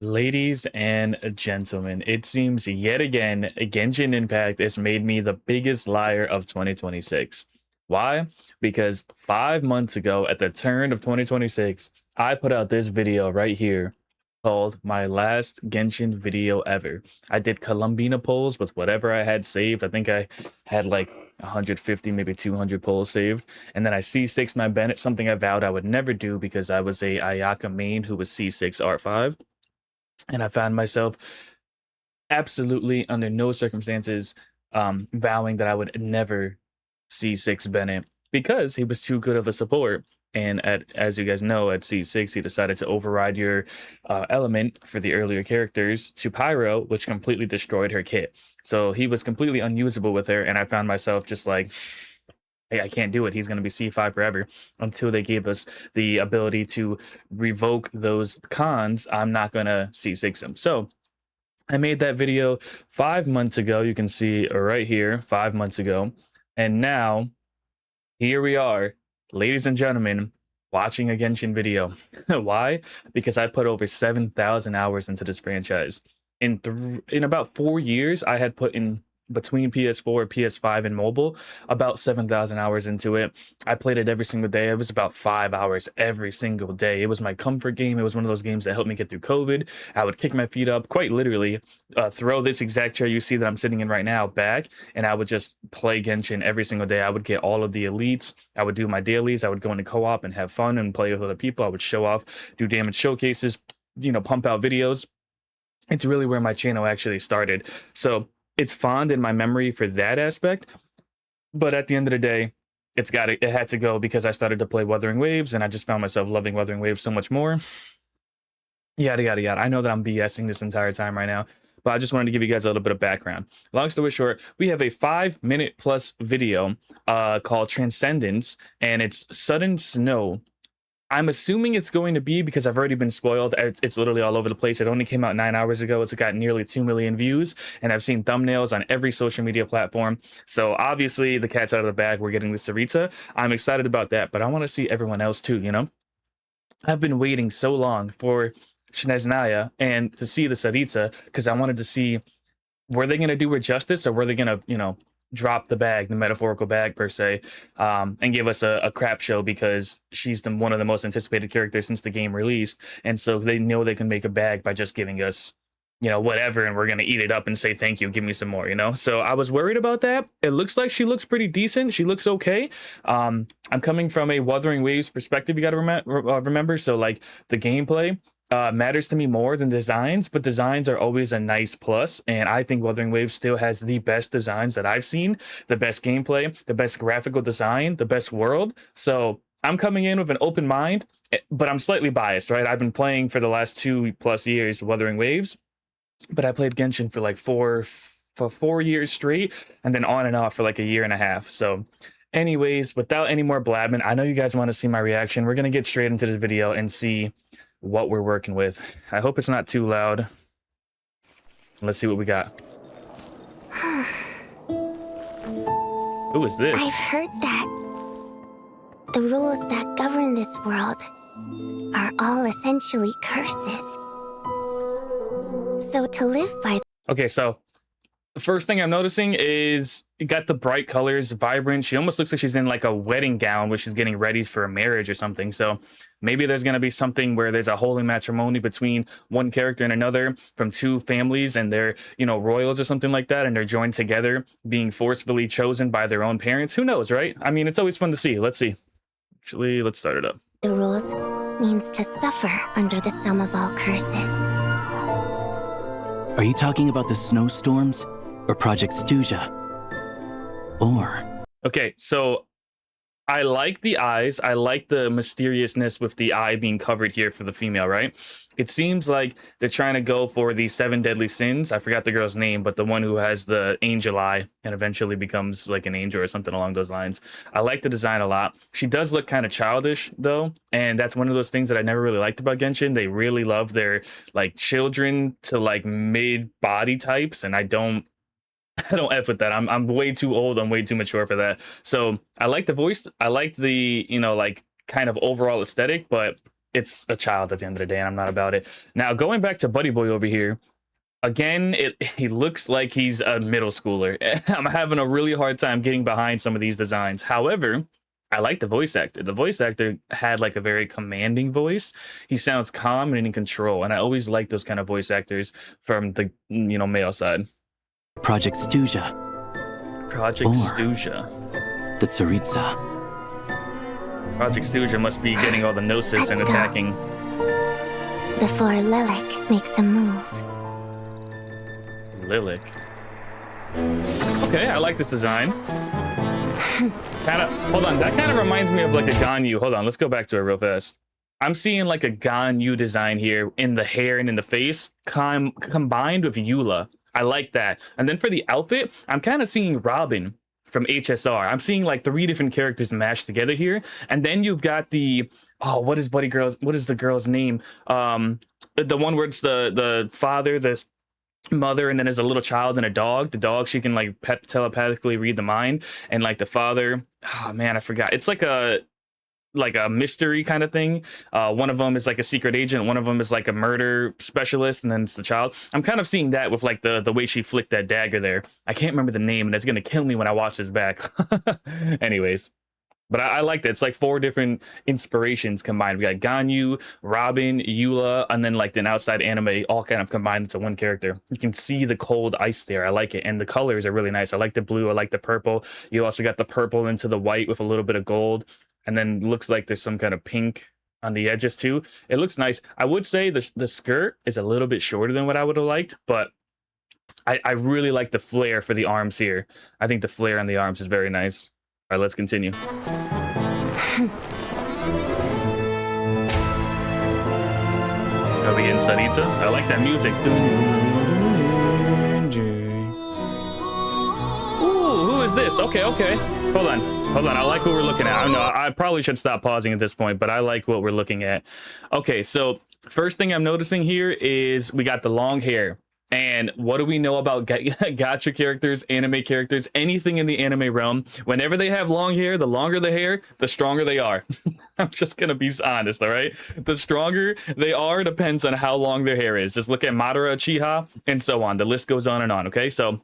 Ladies and gentlemen, it seems yet again Genshin Impact has made me the biggest liar of 2026. Why? Because 5 months ago, at the turn of 2026, I put out this video right here called My Last Genshin Video Ever. I did Columbina polls with whatever I had saved. I think I had like 150, maybe 200 polls saved. And then I C6 my Bennett, something I vowed I would never do because I was a Ayaka main who was C6 R5, and I found myself absolutely under no circumstances vowing that I would never see Six Bennett because he was too good of a support. And as you guys know, at C6, he decided to override your element for the earlier characters to Pyro, which completely destroyed her kit. So he was completely unusable with her, and I found myself just like, hey, I can't do it. He's going to be C5 forever until they gave us the ability to revoke those cons. I'm not going to C6 him. So I made that video 5 months ago. You can see right here, 5 months ago. And now here we are, ladies and gentlemen, watching a Genshin video. Why? Because I put over 7,000 hours into this franchise. In about 4 years, I had put in between PS4, PS5, and mobile about 7,000 hours into it. I played it every single day. It was about 5 hours every single day. It was my comfort game. It was one of those games that helped me get through COVID. I would kick my feet up, quite literally, throw this exact chair you see that I'm sitting in right now back, and I would just play Genshin every single day. I would get all of the elites. I would do my dailies. I would go into co-op and have fun and play with other people. I would show off, do damage showcases, pump out videos. It's really where my channel actually started. So it's fond in my memory for that aspect. But at the end of the day, it had to go because I started to play Wuthering Waves, and I just found myself loving Wuthering Waves so much more. Yada, yada, yada. I know that I'm BSing this entire time right now, but I just wanted to give you guys a little bit of background. Long story short, we have a 5 minute plus video called Transcendence, and it's Sudden Snow. I'm assuming it's going to be, because I've already been spoiled, it's literally all over the place. It only came out 9 hours ago. It's got nearly 2 million views, and I've seen thumbnails on every social media platform. So obviously the cat's out of the bag. We're getting the Sarita. I'm excited about that, but I want to see everyone else too, I've been waiting so long for Snezhnaya and to see the Sarita because I wanted to see, were they going to do her justice, or were they going to, drop the bag, the metaphorical bag per se, and give us a crap show because she's one of the most anticipated characters since the game released. And so they know they can make a bag by just giving us, whatever, and we're going to eat it up and say, thank you, give me some more, So I was worried about that. It looks like she looks pretty decent. She looks okay. I'm coming from a Wuthering Waves perspective, you got to remember. So like the gameplay matters to me more than designs, but designs are always a nice plus, and I think Wuthering Waves still has the best designs that I've seen, the best gameplay, the best graphical design, the best world. So I'm coming in with an open mind, but I'm slightly biased, right? I've been playing for the last 2+ years Wuthering Waves, but I played Genshin for like 4 years straight, and then on and off for like a year and a half. So anyways, without any more blabbing, I know you guys want to see my reaction. We're gonna get straight into this video and see what we're working with. I hope it's not too loud. Let's see what we got. Who is this? I've heard that the rules that govern this world are all essentially curses. So to live by... Okay, so the first thing I'm noticing is it got the bright colors, vibrant. She almost looks like she's in like a wedding gown where she's getting ready for a marriage or something. So maybe there's going to be something where there's a holy matrimony between one character and another from two families, and they're, royals or something like that, and they're joined together, being forcefully chosen by their own parents. Who knows, right? I mean, it's always fun to see. Let's see. Actually, let's start it up. The rules means to suffer under the sum of all curses. Are you talking about the snowstorms or Project Stuja? Or... Okay, so I like the eyes. I like the mysteriousness with the eye being covered here for the female, right? It seems like they're trying to go for the 7 deadly sins. I forgot the girl's name, but the one who has the angel eye and eventually becomes like an angel or something along those lines. I like the design a lot. She does look kind of childish though, and that's one of those things that I never really liked about Genshin. They really love their like children to like mid body types, and I don't F with that. I'm way too old. I'm way too mature for that. So I like the voice. I like the, like kind of overall aesthetic, but it's a child at the end of the day, and I'm not about it. Now, going back to Buddy Boy over here, again, he looks like he's a middle schooler. I'm having a really hard time getting behind some of these designs. However, I like the voice actor. The voice actor had like a very commanding voice. He sounds calm and in control, and I always like those kind of voice actors from the male side. Project Stuja. Project Or- Stuja. The Tsaritsa. Project Stuja must be getting all the gnosis and Let's go. attacking. Before Lilac makes a move. Lilac. Okay, I like this design. Hold on, that kind of reminds me of like a Ganyu. Hold on, let's go back to it real fast. I'm seeing like a Ganyu design here in the hair and in the face, combined with Eula. I like that. And then for the outfit, I'm kind of seeing Robin from HSR. I'm seeing like 3 different characters mashed together here. And then you've got the what is the girl's name? The one where it's the father, the mother, and then there's a little child and a dog. The dog, she can like telepathically read the mind, and like the father, oh man, I forgot. It's like a mystery kind of thing. One of them is like a secret agent, one of them is like a murder specialist, and then it's the child. I'm kind of seeing that with like the way she flicked that dagger there. I can't remember the name, and it's gonna kill me when I watch this back. Anyways, but I like that. It's like 4 different inspirations combined. We got Ganyu, Robin, Eula, and then like an outside anime all kind of combined into one character. You can see the cold ice there. I like it. And the colors are really nice. I like the blue. I like the purple. You also got the purple into the white with a little bit of gold. And then looks like there's some kind of pink on the edges too. It looks nice. I would say the skirt is a little bit shorter than what I would have liked, but I really like the flare for the arms here. I think the flare on the arms is very nice. All right, let's continue. Are we in Sarita? I like that music. Ooh, who is this? Okay. Hold on. I like what we're looking at. I know I probably should stop pausing at this point, but I like what we're looking at. Okay, so first thing I'm noticing here is we got the long hair. And what do we know about gacha characters, anime characters, anything in the anime realm? Whenever they have long hair, the longer the hair, the stronger they are. I'm just going to be honest, all right? The stronger they are depends on how long their hair is. Just look at Madara, Uchiha, and so on. The list goes on and on, okay? So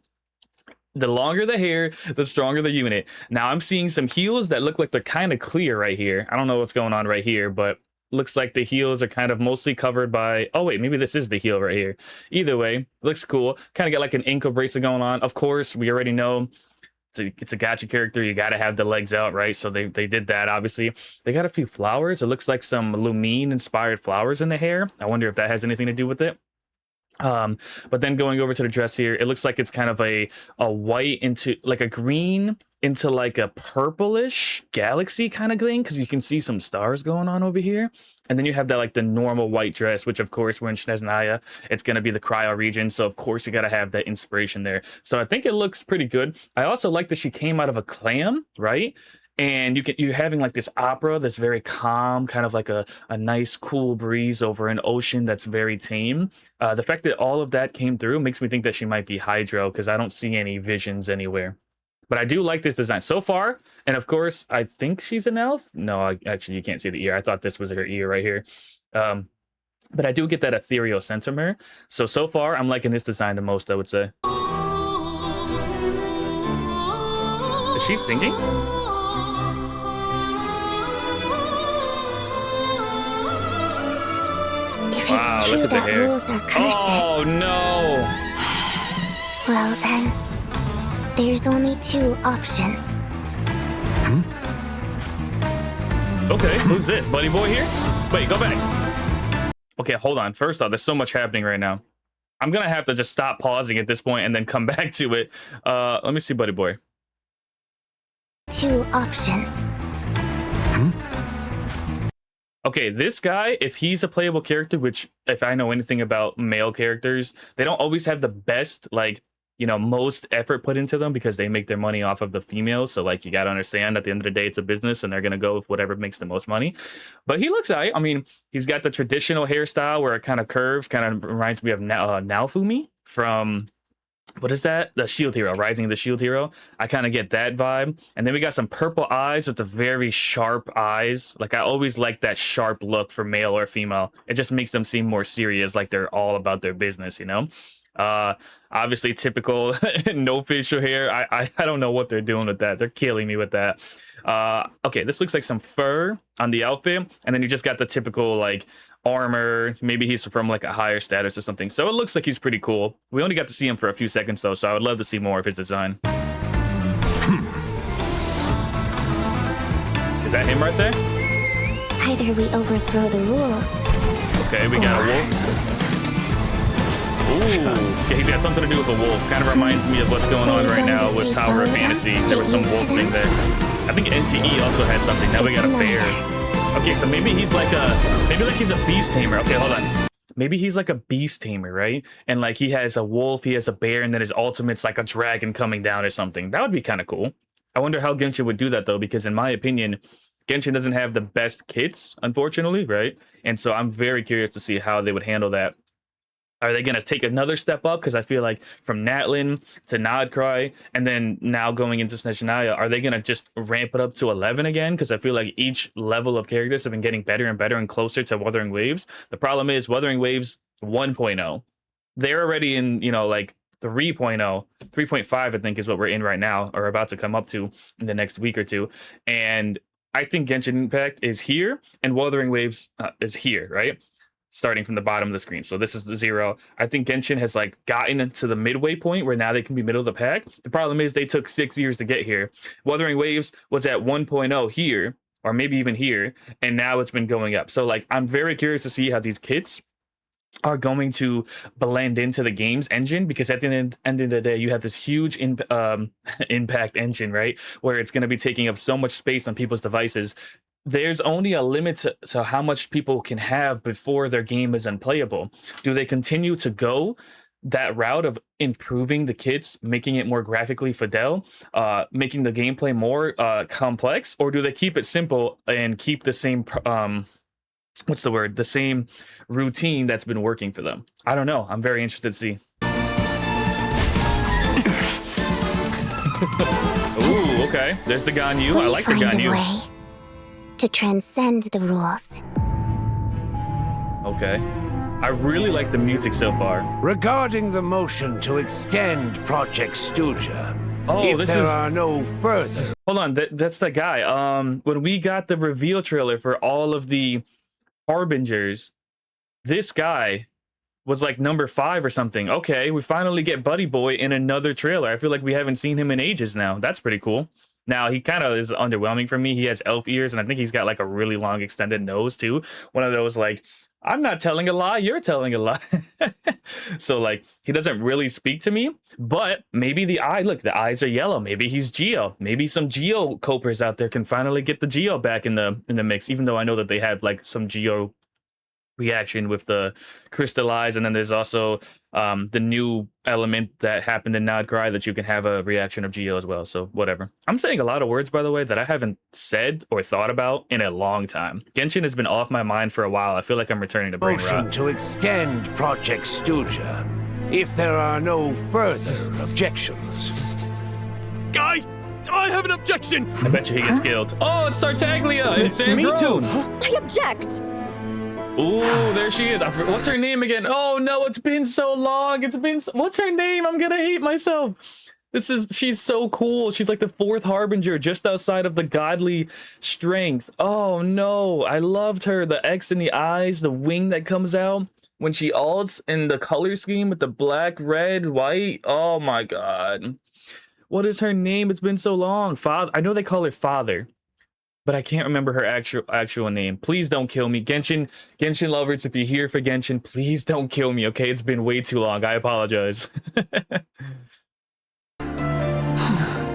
the longer the hair, the stronger the unit. Now I'm seeing some heels that look like they're kind of clear right here. I don't know what's going on right here, but looks like the heels are kind of mostly covered by, oh wait, maybe this is the heel right here. Either way, looks cool. Kind of got like an ankle bracelet going on. Of course, we already know it's a gacha character. You got to have the legs out, right? So they did that, obviously. They got a few flowers. It looks like some Lumine inspired flowers in the hair. I wonder if that has anything to do with it. But then going over to the dress here, it looks like it's kind of a white into like a green into like a purplish galaxy kind of thing, because you can see some stars going on over here. And then you have that like the normal white dress, which of course we're in Snezhnaya, it's going to be the cryo region, so of course you got to have that inspiration there. So I think it looks pretty good. I also like that she came out of a clam, right? And you're having like this opera that's very calm, kind of like a nice cool breeze over an ocean that's very tame. The fact that all of that came through makes me think that she might be Hydro, because I don't see any visions anywhere. But I do like this design so far. And of course, I think she's an elf. No, actually, you can't see the ear. I thought this was her ear right here. But I do get that ethereal sense from her. So far, I'm liking this design the most, I would say. Is she singing? If Wow, it's look true at the that hair. rules are curses, Oh, no. well then, there's only 2 options. Okay, who's this? Buddy Boy here? Wait, go back. Okay, hold on. First off, there's so much happening right now. I'm gonna have to just stop pausing at this point and then come back to it. Let me see Buddy Boy. 2 options. Okay, this guy, if he's a playable character, which if I know anything about male characters, they don't always have the best, like, most effort put into them, because they make their money off of the females. So like, you got to understand at the end of the day, it's a business and they're going to go with whatever makes the most money. But he looks I mean, he's got the traditional hairstyle where it kind of curves, kind of reminds me of Naofumi from what is that? The Shield Hero, Rising of the Shield Hero. I kind of get that vibe. And then we got some purple eyes with the very sharp eyes. Like I always like that sharp look for male or female. It just makes them seem more serious, like they're all about their business, you know? Obviously typical no facial hair. I don't know what they're doing with that. They're killing me with that. Okay, this looks like some fur on the outfit, and then you just got the typical like armor. Maybe he's from like a higher status or something. So it looks like he's pretty cool. We only got to see him for a few seconds though, so I would love to see more of his design. Is that him right there? Either we overthrow the rules. Okay, we got a wolf. Ooh, okay, he's got something to do with the wolf. Kind of reminds me of what's going on right now with Tower of Fantasy. There was some wolf thing there. I think NTE also had something. Now we got a bear. Okay, so maybe he's like he's a beast tamer. Okay, hold on. Maybe he's like a beast tamer, right? And like he has a wolf, he has a bear, and then his ultimate's like a dragon coming down or something. That would be kind of cool. I wonder how Genshin would do that though, because in my opinion, Genshin doesn't have the best kits, unfortunately, right? And so I'm very curious to see how they would handle that. Are they going to take another step up? Because I feel like from Natlin to Nodcry, and then now going into Snezhnaya, are they going to just ramp it up to 11 again? Because I feel like each level of characters have been getting better and better and closer to Wuthering Waves. The problem is Wuthering Waves 1.0. They're already in, you know, like 3.0, 3.5, I think is what we're in right now, or about to come up to in the next week or two. And I think Genshin Impact is here, and Wuthering Waves is here, right? Starting from the bottom of the screen. So this is the 0. I think Genshin has like gotten into the midway point where now they can be middle of the pack. The problem is they took 6 years to get here. Wuthering Waves was at 1.0 here, or maybe even here, and now it's been going up. So like I'm very curious to see how these kits are going to blend into the game's engine, because at the end of the day you have this huge impact engine, right, where it's going to be taking up so much space on people's devices. There's only a limit to how much people can have before their game is unplayable. Do they continue to go that route of improving the kits, making it more graphically fidel, making the gameplay more complex, or do they keep it simple and keep the same what's the word? The same routine that's been working for them? I don't know. I'm very interested to see. Ooh, okay. There's the Ganyu. I like the Ganyu. To transcend the rules. Okay. I really like the music so far. Regarding the motion to extend Project Stuja, if there are no further... Hold on, that's the guy. When we got the reveal trailer for all of the Harbingers, this guy was like number 5 or something. Okay, we finally get Buddy Boy in another trailer. I feel like we haven't seen him in ages now. That's pretty cool. Now, he kind of is underwhelming for me. He has elf ears, and I think he's got like a really long extended nose too. One of those like, I'm not telling a lie, you're telling a lie. So like, he doesn't really speak to me, but maybe the the eyes are yellow. Maybe he's Geo. Maybe some Geo copers out there can finally get the Geo back in the mix, even though I know that they have like some Geo reaction with the crystallized, and then there's also the new element that happened in Nodcry that you can have a reaction of Geo as well. So whatever. I'm saying a lot of words, by the way, that I haven't said or thought about in a long time. Genshin has been off my mind for a while. I feel like I'm returning to brain rot. To extend Project Stuja, if there are no further objections. I have an objection. I bet you he gets killed. Oh, it's Tartaglia and Sandrone. Me too. I object. Ooh, there she is. What's her name again? Oh no, it's been so long. What's her name? I'm gonna hate myself. She's so cool. She's like the 4th Harbinger, just outside of the godly strength. Oh no, I loved her. The X in the eyes, the wing that comes out when she ults, in the color scheme with the black, red, white. Oh my god. What is her name? It's been so long. Father. I know they call her Father, but I can't remember her actual name. Please don't kill me. Genshin lovers, if you're here for Genshin, please don't kill me, okay? It's been way too long. I apologize.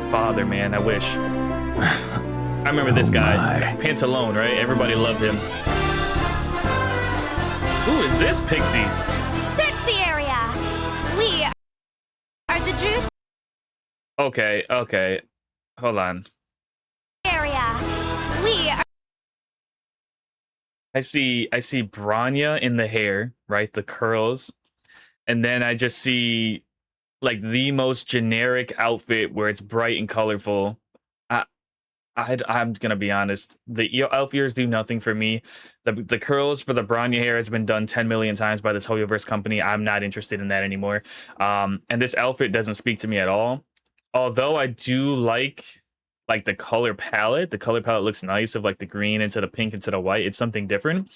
Father, man, I wish. I remember this guy. Pantalone, right? Everybody loved him. Who is this pixie? Search the area. We are the Jews. Okay. Hold on. Area. We are... I see Branya in the hair, right? The curls. And then I just see like the most generic outfit where it's bright and colorful. I'm gonna be honest. The elf ears do nothing for me. The curls for the Bronya hair has been done 10 million times by this Hoyoverse company. I'm not interested in that anymore. And this outfit doesn't speak to me at all. Although I do like the color palette. The color palette looks nice of like the green into the pink into the white. It's something different.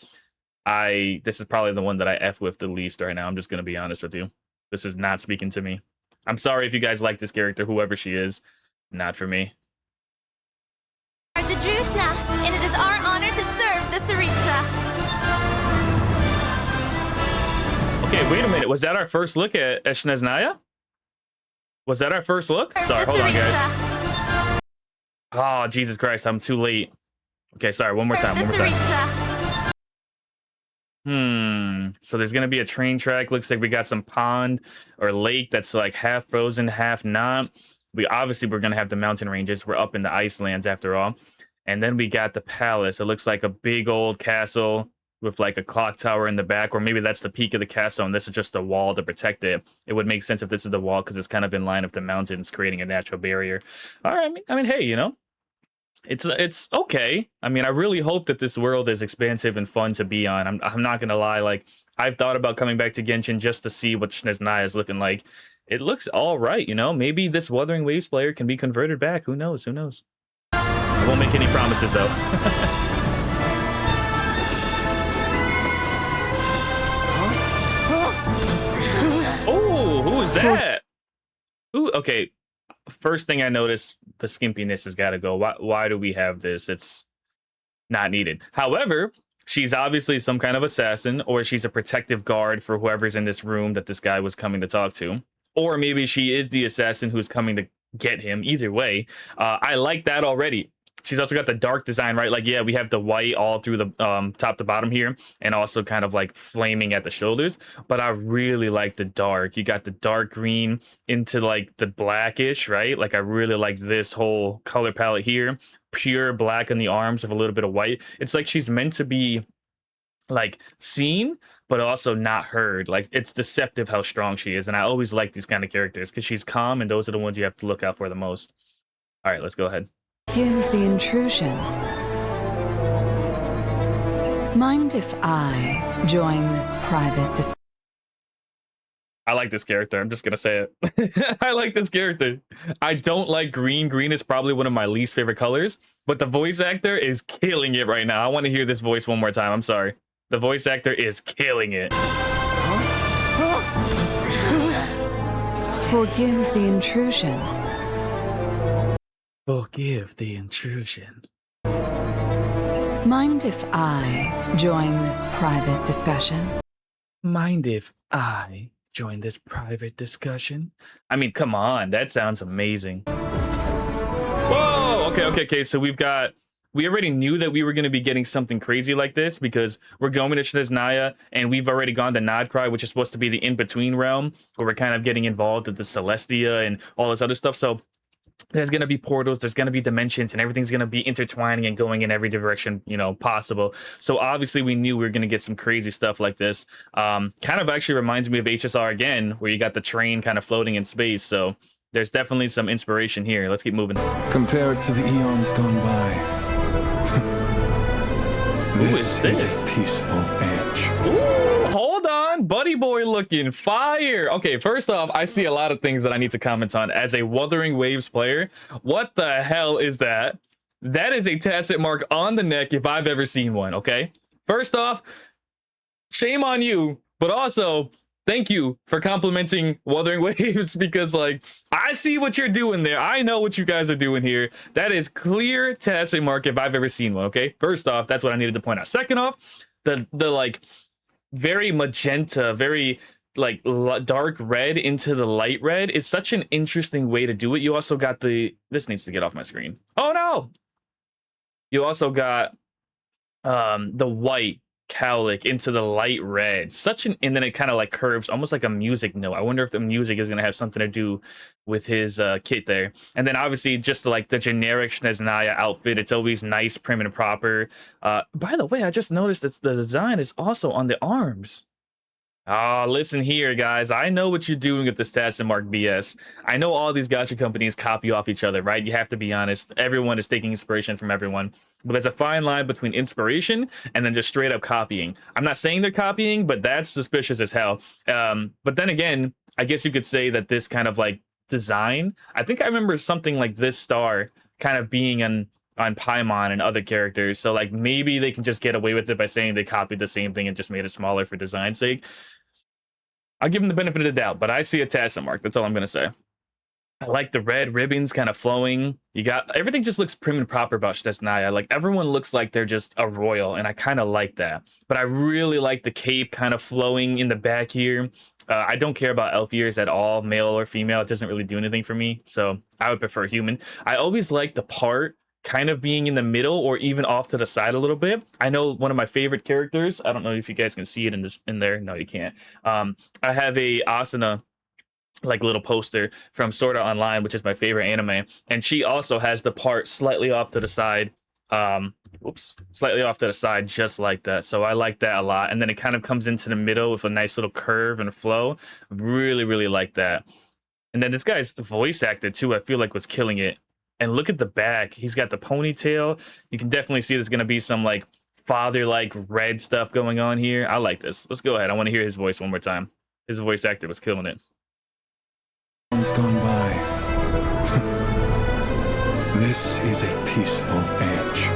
This is probably the one that I F with the least right now. I'm just gonna be honest with you. This is not speaking to me. I'm sorry if you guys like this character, whoever she is. Not for me. The Snezhnaya, and it is our honor to serve the Tsaritsa. Okay, wait a minute. Was that our first look at Snezhnaya? Was that our first look? Sorry, hold on, guys. Oh, Jesus Christ, I'm too late. Okay, sorry, one more time, So there's gonna be a train track. Looks like we got some pond or lake that's like half frozen, half not. We're gonna have the mountain ranges. We're up in the Icelands after all. And then we got the palace. It looks like a big old castle with like a clock tower in the back, or maybe that's the peak of the castle and this is just a wall to protect it. It would make sense if this is the wall because it's kind of in line with the mountains, creating a natural barrier. All right, I mean, hey, you know, it's okay. I mean, I really hope that this world is expansive and fun to be on. I'm not gonna lie, like I've thought about coming back to Genshin just to see what Snezhnaya is looking like. It looks all right, you know. Maybe this Wuthering Waves player can be converted back. Who knows? Who knows? I won't make any promises though. Oh, who is that? Ooh, okay. First thing I noticed, the skimpiness has got to go. Why do we have this? It's not needed. However, she's obviously some kind of assassin, or she's a protective guard for whoever's in this room that this guy was coming to talk to. Or maybe she is the assassin who's coming to get him. Either way, I like that already. She's also got the dark design, right? Like, yeah, we have the white all through the top to bottom here, and also kind of like flaming at the shoulders. But I really like the dark. You got the dark green into like the blackish, right? Like, I really like this whole color palette here. Pure black on the arms with a little bit of white. It's like she's meant to be like seen, but also not heard. Like, it's deceptive how strong she is. And I always like these kind of characters because she's calm, and those are the ones you have to look out for the most. All right, let's go ahead. Give the intrusion. Mind if I join this private discussion? I like this character. I'm just gonna say it. I like this character. I don't like green. Green is probably one of my least favorite colors, but the voice actor is killing it right now. I want to hear this voice one more time. I'm sorry. The voice actor is killing it. Forgive the intrusion. Forgive the intrusion. Mind if I join this private discussion? Mind if I join this private discussion? I mean, come on. That sounds amazing. Whoa! Okay. So we already knew that we were going to be getting something crazy like this because we're going to Snezhnaya, and we've already gone to Nodcry, which is supposed to be the in-between realm, where we're kind of getting involved with the Celestia and all this other stuff. So there's going to be portals, there's going to be dimensions, and everything's going to be intertwining and going in every direction, you know, possible. So obviously we knew we were going to get some crazy stuff like this. Kind of actually reminds me of HSR again, where you got the train kind of floating in space. So there's definitely some inspiration here. Let's keep moving. Compared to the eons gone by, this is a peaceful age. Ooh, hold on, buddy boy looking fire. Okay, first off, I see a lot of things that I need to comment on as a Wuthering Waves player. What the hell is that? That is a tacit mark on the neck if I've ever seen one, okay? First off, shame on you, but also thank you for complimenting Wuthering Waves because, like, I see what you're doing there. I know what you guys are doing here. That is clear tacit mark if I've ever seen one, okay? First off, that's what I needed to point out. Second off, the like very magenta, very like dark red into the light red is such an interesting way to do it. You also got this needs to get off my screen. Oh no! You also got the white cowlick into the light red, and then it kind of like curves almost like a music note. I wonder if the music is going to have something to do with his kit there. And then obviously just like the generic Snezhnaya outfit, it's always nice, prim and proper. By the way, I just noticed that the design is also on the arms. Ah, listen here, guys. I know what you're doing with this Task and Mark BS. I know all these gacha companies copy off each other, right? You have to be honest. Everyone is taking inspiration from everyone. But there's a fine line between inspiration and then just straight up copying. I'm not saying they're copying, but that's suspicious as hell. But then again, I guess you could say that this kind of like design, I think I remember something like this star kind of being on Paimon and other characters. So like maybe they can just get away with it by saying they copied the same thing and just made it smaller for design's sake. I'll give him the benefit of the doubt, but I see a Tassa mark. That's all I'm gonna say. I like the red ribbons kind of flowing. You got everything just looks prim and proper about Snezhnaya. Like everyone looks like they're just a royal, and I kind of like that. But I really like the cape kind of flowing in the back here. I don't care about elf ears at all, male or female. It doesn't really do anything for me, so I would prefer human. I always like the part kind of being in the middle or even off to the side a little bit. I know one of my favorite characters. I don't know if you guys can see it in there. No, you can't. I have a Asuna like little poster from Sword Art Online, which is my favorite anime, and she also has the part slightly off to the side. Slightly off to the side, just like that. So I like that a lot. And then it kind of comes into the middle with a nice little curve and flow. Really, really like that. And then this guy's voice actor too, I feel like was killing it. And look at the back. He's got the ponytail. You can definitely see there's going to be some like father-like red stuff going on here. I like this. Let's go ahead. I want to hear his voice one more time. His voice actor was killing it. Gone by. This is a peaceful age.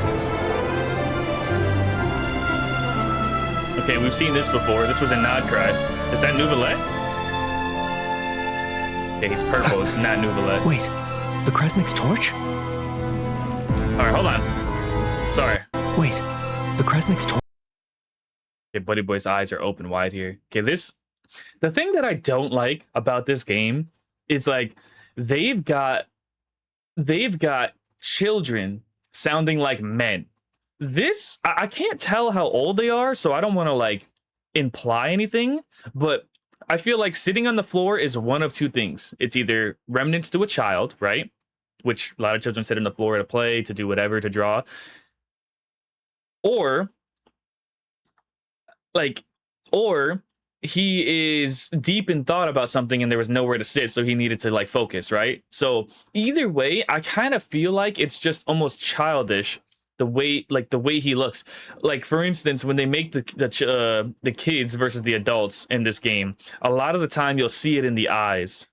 Okay, we've seen this before. This was in Nodcry. Is that Nouvellette? Yeah, he's purple. It's not Nouvellette. Wait, the Krasnik's torch? All right, hold on. Sorry. Wait, the Krasnik's torch? Okay, Buddy Boy's eyes are open wide here. Okay, the thing that I don't like about this game is like they've got children sounding like men. This I can't tell how old they are, so I don't want to like imply anything, but I feel like sitting on the floor is one of two things. It's either remnants to a child, right? Which a lot of children sit on the floor to play, to do whatever, to draw. Or he is deep in thought about something and there was nowhere to sit, so he needed to like focus, right? So either way, I kind of feel like it's just almost childish the way he looks. Like for instance, when they make the kids versus the adults in this game, a lot of the time you'll see it in the eyes.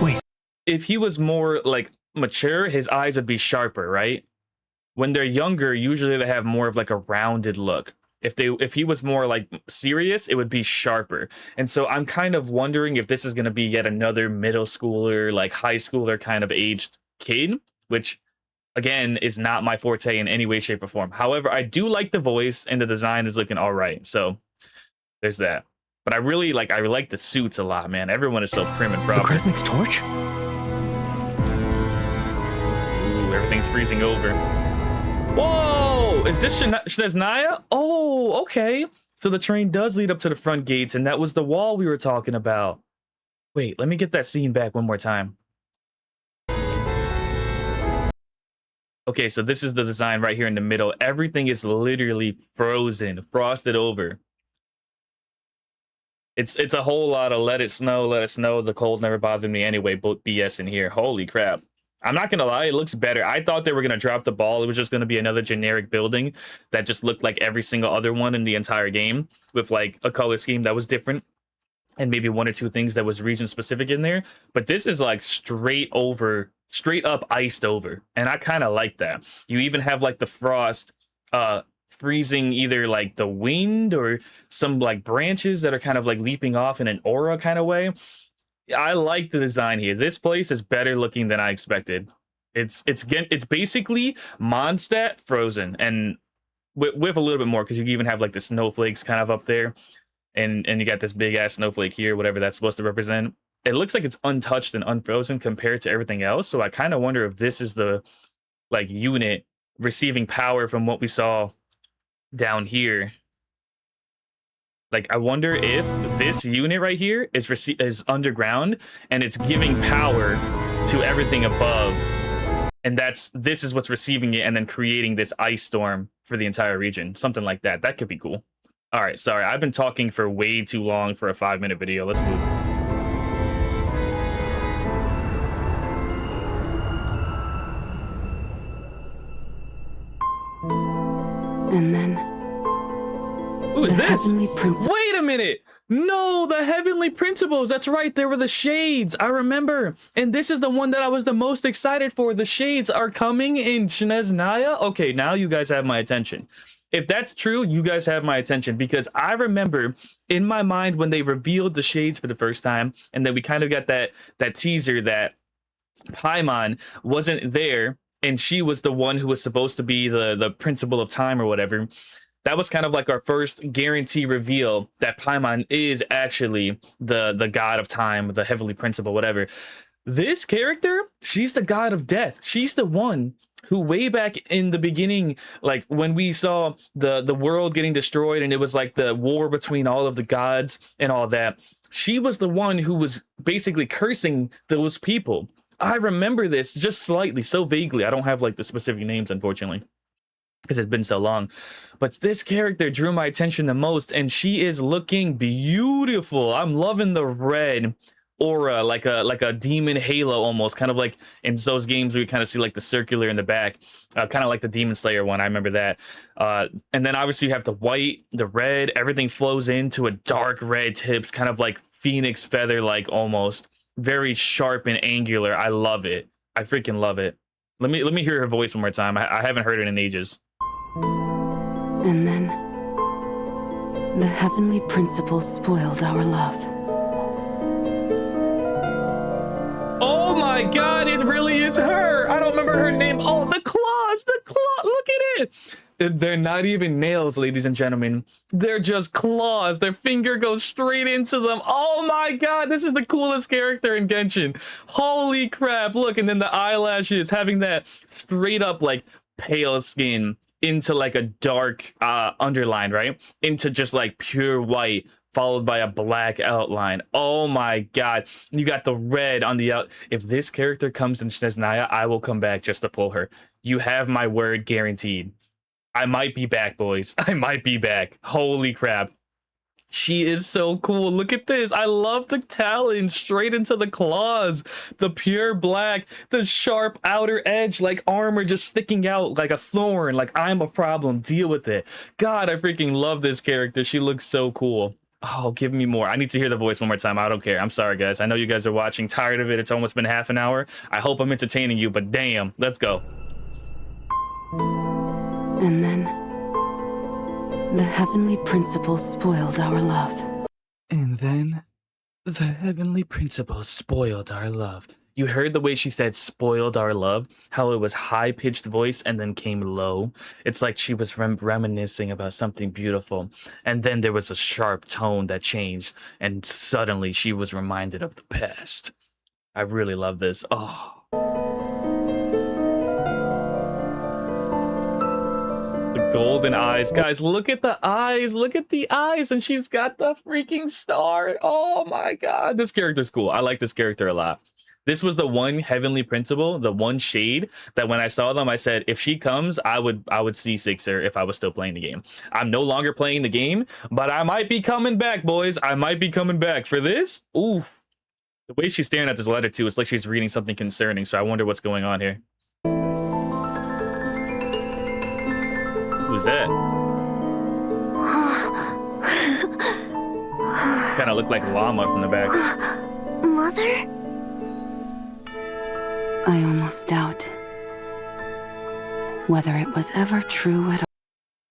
Wait, if he was more like mature, his eyes would be sharper, right? When they're younger, usually they have more of like a rounded look. If he was more like serious, it would be sharper. And so I'm kind of wondering if this is going to be yet another middle schooler, like high schooler kind of aged kid, which again is not my forte in any way, shape, or form. However, I do like the voice and the design is looking all right. So there's that. But I like the suits a lot, man. Everyone is so prim and proper. The Krasnik's torch? Ooh, everything's freezing over. Whoa! Is this Snezhnaya? Oh, okay. So the train does lead up to the front gates, and that was the wall we were talking about. Wait, let me get that scene back one more time. Okay, so this is the design right here in the middle. Everything is literally frozen, frosted over. It's a whole lot of let it snow, the cold never bothered me anyway, but BS in here. Holy crap. I'm not gonna lie, it looks better. I thought they were gonna drop the ball. It was just gonna be another generic building that just looked like every single other one in the entire game with like a color scheme that was different and maybe one or two things that was region specific in there. But this is like straight up iced over, and I kind of like that. You even have like the frost freezing either like the wind or some like branches that are kind of like leaping off in an aura kind of way. I like the design here. This place is better looking than I expected. It's basically Mondstadt frozen, and with a little bit more, because you even have like the snowflakes kind of up there, and you got this big ass snowflake here, whatever that's supposed to represent. It looks like it's untouched and unfrozen compared to everything else. So I kind of wonder if this is the like unit receiving power from what we saw down here. Like, I wonder if this unit right here is underground and it's giving power to everything above. And this is what's receiving it and then creating this ice storm for the entire region. Something like that. That could be cool. All right, sorry. I've been talking for way too long for a 5-minute video. Let's move. And then Who is the this? heavenly principle. Wait a minute. No, the heavenly principles. That's right. They were the shades. I remember. And this is the one that I was the most excited for. The shades are coming in Snezhnaya. Okay, now you guys have my attention. If that's true, you guys have my attention, because I remember in my mind when they revealed the shades for the first time, and then we kind of got that teaser that Paimon wasn't there, and she was the one who was supposed to be the principle of time or whatever. That was kind of like our first guarantee reveal that Paimon is actually the god of time, the heavenly principle, whatever. This character, she's the god of death. She's the one who way back in the beginning, like when we saw the world getting destroyed and it was like the war between all of the gods and all that, she was the one who was basically cursing those people. I remember this just slightly, so vaguely. I don't have like the specific names, unfortunately, because it's been so long. But this character drew my attention the most, and she is looking beautiful. I'm loving the red aura, like a demon halo almost, kind of like in those games where you kind of see like the circular in the back, kind of like the Demon Slayer one. I remember that. And then obviously you have the white, the red, everything flows into a dark red tips, kind of like phoenix feather, like almost very sharp and angular. I love it. I freaking love it. Let me hear her voice one more time. I haven't heard it in ages. And then the heavenly principle spoiled our love. Oh my god, it really is her. I don't remember her name. Oh, the claws, look at it. They're not even nails, ladies and gentlemen. They're just claws. Their finger goes straight into them. Oh my god, this is the coolest character in Genshin. Holy crap, look, and then the eyelashes, having that straight up like pale skin into like a dark underline, right? Into just like pure white, followed by a black outline. Oh my god. You got the red on the out. If this character comes in Snezhnaya, I will come back just to pull her. You have my word, guaranteed. I might be back, boys. I might be back. Holy crap. She is so cool. Look at this. I love the talons straight into the claws. The pure black, the sharp outer edge, like armor just sticking out like a thorn. Like, I'm a problem. Deal with it. God, I freaking love this character. She looks so cool. Oh, give me more. I need to hear the voice one more time. I don't care. I'm sorry, guys. I know you guys are watching. Tired of it. It's almost been half an hour. I hope I'm entertaining you, but damn. Let's go. And then the heavenly principle spoiled our love. And then the heavenly principle spoiled our love. You heard the way she said spoiled our love, how it was high-pitched voice and then came low. It's like she was reminiscing about something beautiful. And then there was a sharp tone that changed, and suddenly she was reminded of the past. I really love this. Oh. The golden eyes. Guys, look at the eyes. Look at the eyes. And she's got the freaking star. Oh my god. This character's cool. I like this character a lot. This was the one heavenly principle, the one shade that when I saw them, I said, if she comes, I would C6 her if I was still playing the game. I'm no longer playing the game, but I might be coming back, boys. I might be coming back for this. Ooh, the way she's staring at this letter too, it's like she's reading something concerning. So I wonder what's going on here. Who's that? Kind of look like llama from the back. Mother? I almost doubt whether it was ever true at all.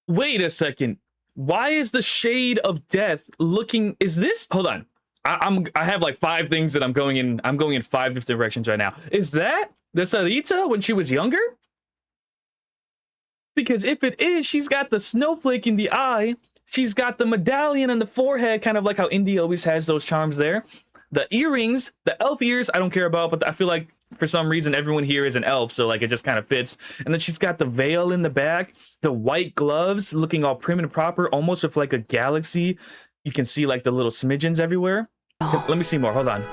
Wait a second. Why is the shade of death looking? Is this? Hold on. I have like 5 things that I'm going in 5 different directions right now. Is that the Sarita when she was younger? Because if it is, she's got the snowflake in the eye. She's got the medallion on the forehead, kind of like how Indy always has those charms there. The earrings, the elf ears, I don't care about, but I feel like for some reason everyone here is an elf, so like it just kind of fits. And then she's got the veil in the back, the white gloves looking all prim and proper, almost with like a galaxy. You can see like the little smidgens everywhere. Let me see more. Hold on.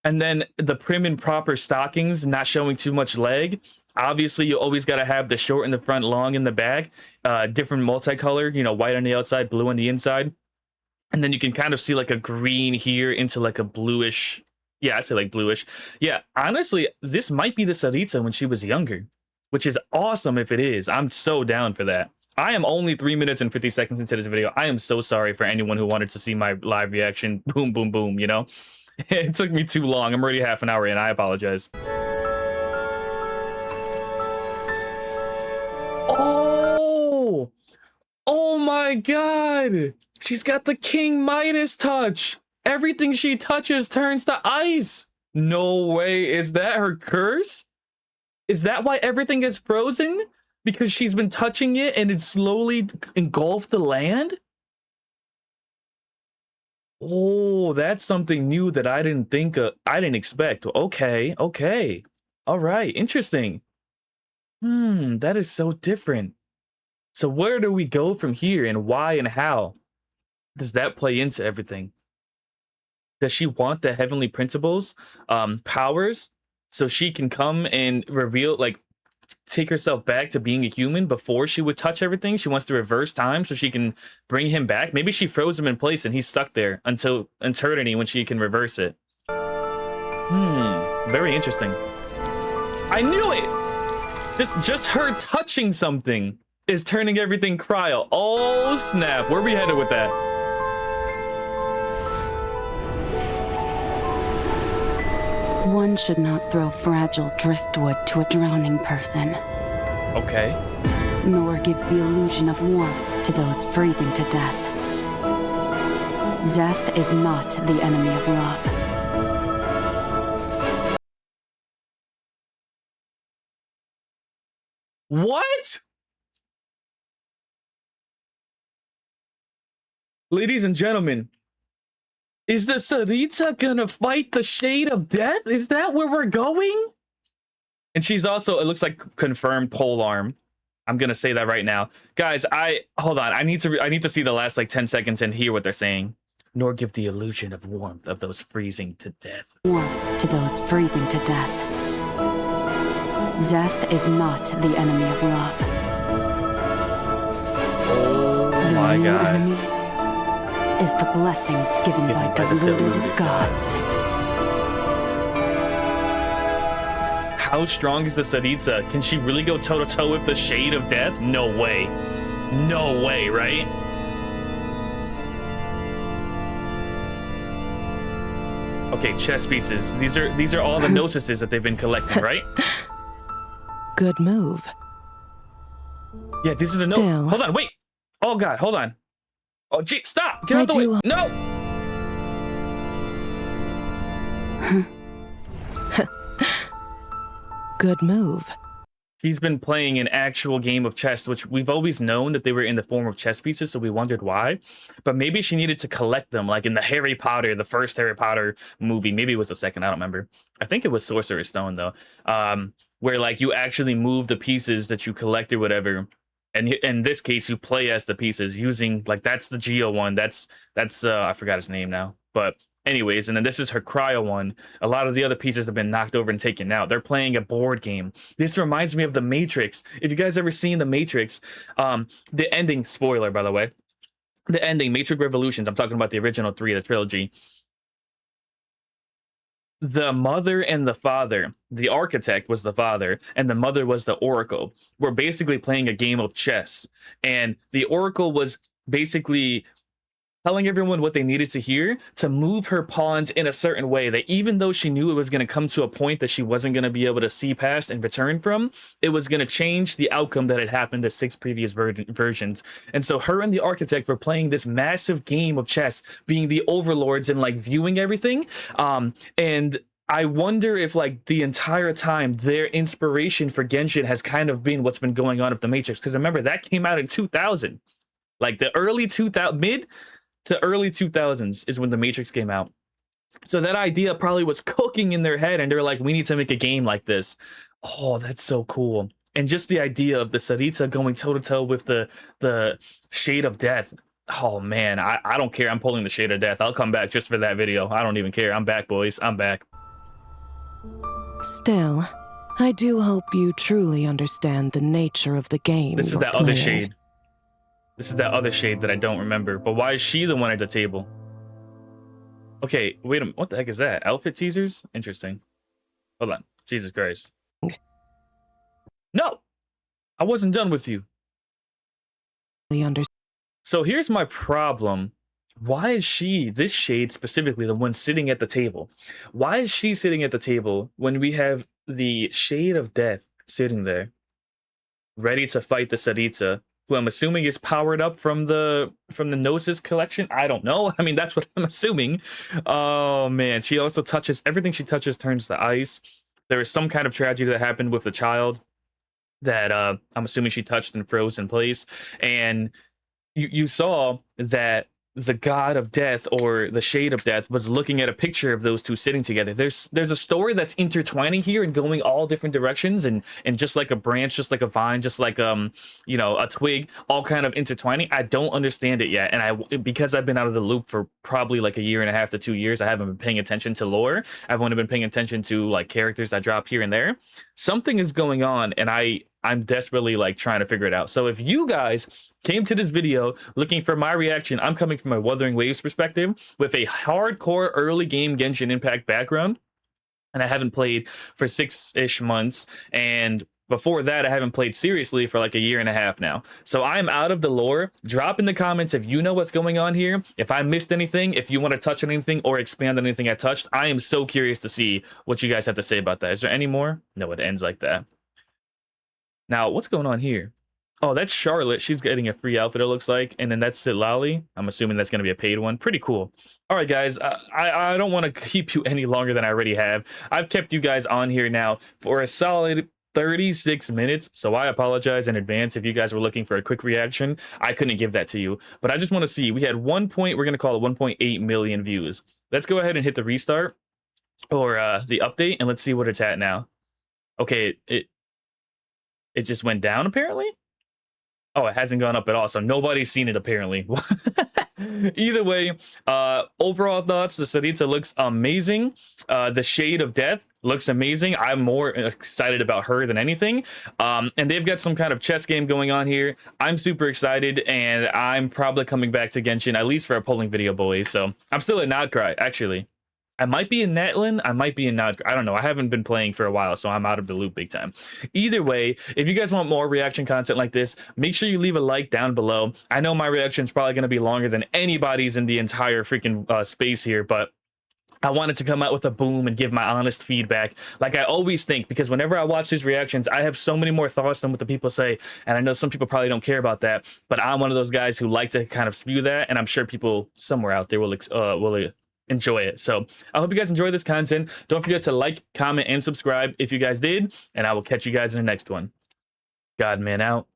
And then the prim and proper stockings, not showing too much leg. Obviously, you always got to have the short in the front, long in the back, different multicolor, you know, white on the outside, blue on the inside. And then you can kind of see like a green here into like a bluish. Yeah, I'd say like bluish. Yeah, honestly, this might be the Saritsa when she was younger, which is awesome if it is. I'm so down for that. I am only 3 minutes and 50 seconds into this video. I am so sorry for anyone who wanted to see my live reaction. Boom, boom, boom, you know? It took me too long. I'm already half an hour in. I apologize. Oh! Oh my god! She's got the King Midas touch! Everything she touches turns to ice! No way, is that her curse? Is that why everything is frozen? Because she's been touching it and it slowly engulfed the land? Oh, that's something new that I didn't think of. I didn't expect. Okay, okay. All right, interesting. That is so different. So where do we go from here, and why and how does that play into everything? Does she want the heavenly principles, powers, so she can come and reveal, like, take herself back to being a human before she would touch everything? She wants to reverse time so she can bring him back. Maybe she froze him in place and he's stuck there until eternity when she can reverse it. Very interesting. I knew it! Just her touching something is turning everything cryo. Oh snap, where are we headed with that? One should not throw fragile driftwood to a drowning person. Okay. Nor give the illusion of warmth to those freezing to death. Death is not the enemy of love. What? Ladies and gentlemen, is the Saritsa gonna fight the Shade of Death? Is that where we're going? And she's also, it looks like, confirmed polearm. I'm gonna say that right now. Guys, hold on. I need to see the last like 10 seconds and hear what they're saying. Nor give the illusion of warmth of those freezing to death. Warmth to those freezing to death. Death is not the enemy of love. Oh my god. Enemy is the blessings given by deluded gods. How strong is the Saritsa? Can she really go toe-to-toe with the Shade of Death? No way. No way, right? Okay, chess pieces. These are all the Gnosises that they've been collecting, right? Good move. Yeah, this is a no. Hold on, wait. Oh god, hold on. Oh gee, stop! Get out the way! No! Good move. She's been playing an actual game of chess, which we've always known that they were in the form of chess pieces, so we wondered why. But maybe she needed to collect them, like in the Harry Potter, the first Harry Potter movie. Maybe it was the second, I don't remember. I think it was Sorcerer's Stone, though. Where, like, you actually move the pieces that you collect or whatever. And in this case, you play as the pieces using, like, that's the Geo one. That's I forgot his name now. But anyways, and then this is her cryo one. A lot of the other pieces have been knocked over and taken out. They're playing a board game. This reminds me of The Matrix. If you guys ever seen The Matrix, the ending, spoiler, by the way, the ending, Matrix Revolutions, I'm talking about the original 3, the trilogy. The mother and the father, the architect was the father, and the mother was the oracle, were basically playing a game of chess. And the oracle was basically telling everyone what they needed to hear to move her pawns in a certain way that even though she knew it was going to come to a point that she wasn't going to be able to see past and return from, it was going to change the outcome that had happened to 6 previous versions. And so her and the architect were playing this massive game of chess, being the overlords and like viewing everything. And I wonder if like the entire time their inspiration for Genshin has kind of been what's been going on with the Matrix. Because remember, that came out in 2000, like the early 2000, mid to early 2000s is when the Matrix came out. So that idea probably was cooking in their head and they're like, we need to make a game like this. Oh, that's so cool. And just the idea of the Saritsa going toe-to-toe with the Shade of Death. Oh man, I don't care. I'm pulling the Shade of Death. I'll come back just for that video. I don't even care. I'm back, boys. I'm back. Still, I do hope you truly understand the nature of the game. This is you're that playing. other shade. This is that other shade that I don't remember. But why is she the one at the table? Okay, wait a minute. What the heck is that? Outfit teasers? Interesting. Hold on. Jesus Christ. No! I wasn't done with you. So here's my problem. Why is she, this shade specifically, the one sitting at the table? Why is she sitting at the table when we have the shade of death sitting there, ready to fight the Sarita, who I'm assuming is powered up from the Gnosis collection? I don't know. I mean, that's what I'm assuming. Oh man, she also touches, everything she touches turns to ice. There is some kind of tragedy that happened with the child that I'm assuming she touched and froze in place. And you saw that the god of death, or the shade of death, was looking at a picture of those two sitting together. There's a story that's intertwining here and going all different directions, and just like a branch, just like a vine, just like you know, a twig, all kind of intertwining. I don't understand it yet, and because I've been out of the loop for probably like 1.5 to 2 years, I haven't been paying attention to lore. I've only been paying attention to like characters that drop here and there. Something is going on, and I'm desperately like trying to figure it out. So if you guys came to this video looking for my reaction, I'm coming from a Wuthering Waves perspective with a hardcore early game Genshin Impact background, and I haven't played for 6-ish months, and before that I haven't played seriously for like 1.5 years now. So I'm out of the lore. Drop in the comments if you know what's going on here, if I missed anything, if you want to touch on anything or expand on anything I touched. I am so curious to see what you guys have to say about that. Is there any more? No, it ends like that. Now, what's going on here? Oh, that's Charlotte. She's getting a free outfit, it looks like. And then that's Sitlali. I'm assuming that's going to be a paid one. Pretty cool. All right, guys. I don't want to keep you any longer than I already have. I've kept you guys on here now for a solid 36 minutes. So I apologize in advance if you guys were looking for a quick reaction. I couldn't give that to you. But I just want to see. We had we're going to call it 1.8 million views. Let's go ahead and hit the restart, or the update, and let's see what it's at now. Okay, it just went down apparently. Oh, it hasn't gone up at all, so nobody's seen it apparently. Either way, overall thoughts, the Sarita looks amazing. The shade of death looks amazing. I'm more excited about her than anything. And they've got some kind of chess game going on here. I'm super excited, and I'm probably coming back to Genshin, at least for a polling video, boys. So I'm still at Nodcry, actually. I might be in Netlin, I might be in Nod. I don't know. I haven't been playing for a while, so I'm out of the loop big time. Either way, if you guys want more reaction content like this, make sure you leave a like down below. I know my reaction is probably going to be longer than anybody's in the entire freaking space here, but I wanted to come out with a boom and give my honest feedback, like I always think, because whenever I watch these reactions, I have so many more thoughts than what the people say, and I know some people probably don't care about that, but I'm one of those guys who like to kind of spew that, and I'm sure people somewhere out there will enjoy it. So I hope you guys enjoy this content. Don't forget to like, comment, and subscribe if you guys did, and I will catch you guys in the next one. Godman out.